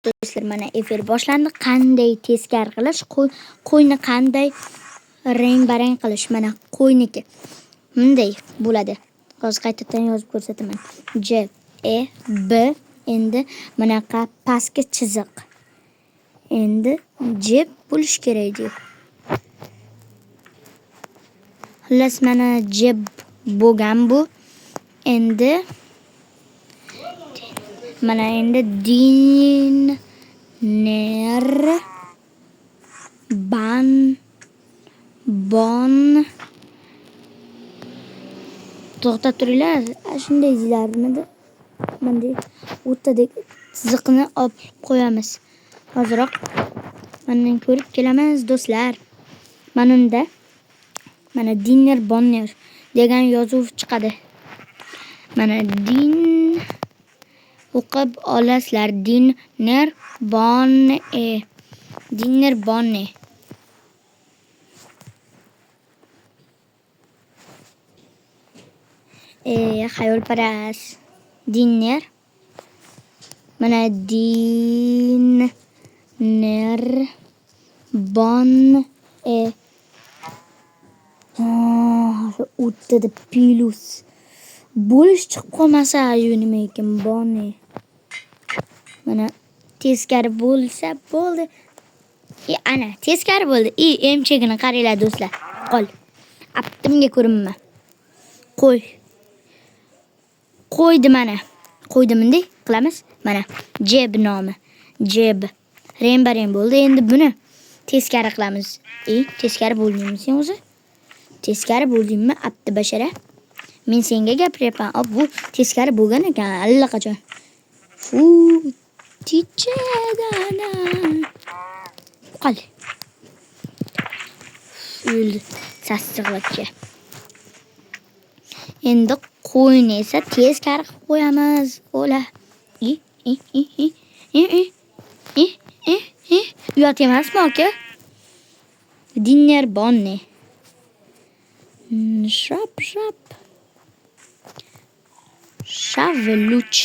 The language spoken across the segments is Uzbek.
Do'stlar, mana efir boshlandi. Qanday teskari qilish, qo'yni qanday rang-barang qilish. Mana qo'yniki bunday bo'ladi. Hozir qaytadan yozib ko'rsataman. J E B endi bunaqa pastki chiziq. Endi jeb bo'lish kerak deb. Xullas mana jeb bo'lgan bu. Endi mana endi dinner bon to'xtab turinglar. Shunday deylarmidi? Bunday o'rtadagi chiziqni olib qo'yamiz. Hozirroq mendan ko'rib kelamiz do'stlar. Manunda mana dinner bonner degan yozuv chiqadi. Mana din o'qib olasizlar. Dinner bonne. Xayolparast. Dinner. Mana dinner bonne. O'tda pilus. Bo'lish chiqib qolmasa nima ekan bonne. Mana teskari bo'lsa bo'ldi. Ana teskari bo'ldi. Emchagini qaranglar do'stlar. Qol. Aptimga ko'rinma. Qo'ydi mana. Qo'ydi bunday qilamiz. Mana jeb nomi. Jeb. Rang-barang bo'ldi. Endi buni teskari qilamiz. Teskari bo'ldingmi sen o'zi? Teskari bo'ldingmi? Apti bashara. Men senga gapiryapman. Bu teskari bo'lgan ekan allaqachon. Tichadana. Qol. Sassiqlikka. Endi qo'yni esa teskari qilib qo'yamiz. O'la. Uyat emasmi aka? Dinner bonne. Shap. Shaveluch.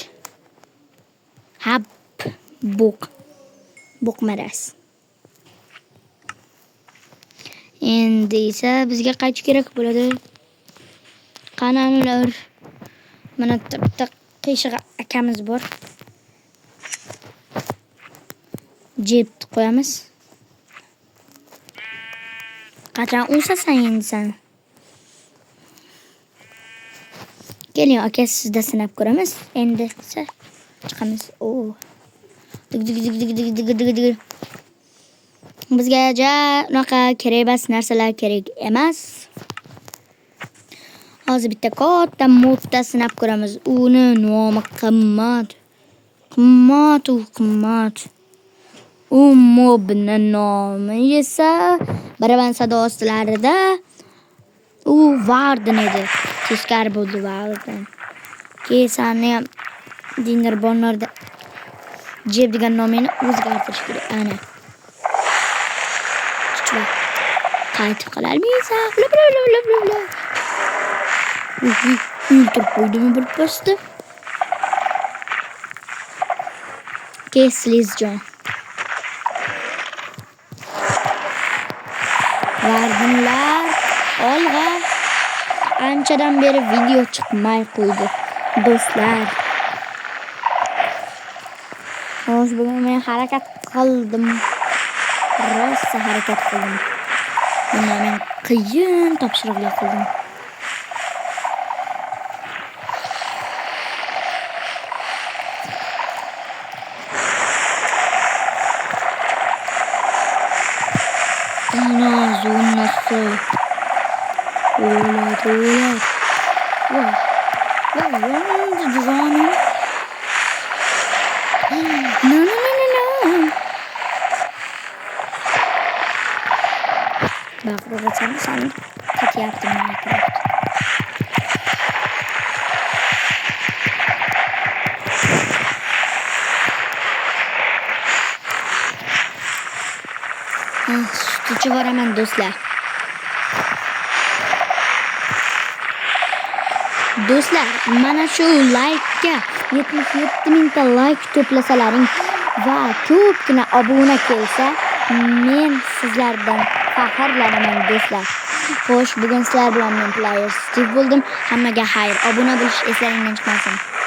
Hab Bukmaras. Endi esa bizga qaytish kerak bo'ladi. Qanalar. Mana bitta qiyshiq akamiz bor. Jeb qo'yamiz. Qachon usasan endi sen? Keling aka, sizda sinab ko'ramiz. Endi chiqamiz. Dig. Bizga unaqa kerak emas narsalar kerak emas. Hozir bitta katta modda sinab ko'ramiz. Uni nomi qimmat. Qimmat. U mobni nomi esa baraban sado ostilarida u Varden edi. Teskari bo'ldi Varden. Kesani ham dinner bonlarda jeb degan nomini o'zgartirish kerak. Ana. Qaytib qolarmiz. Uyuntib qo'ydimi bir posta? Keslizjon. Vardenlar olg'a. Anchadan beri video chiqmay qo'ydi do'stlar. Xo'sh, bugun men harakat qildim. Rosa harakat qildim. Men qiyin topshiriqlar qildim. Zonasi. Ola. No. Baqirib san ketyapti menga. Sutga boraman do'stlar. Do'stlar, mana shu like ga 77 mingta like to'plasalaring va ko'pgina obuna kelsa, men sizlardan faxrlanaman do'stlar. Xo'sh, bugun sizlar bilan men Player Steve bo'ldim. Hammaga xayr. Obuna bo'lish eslaringizdan chiqmasin.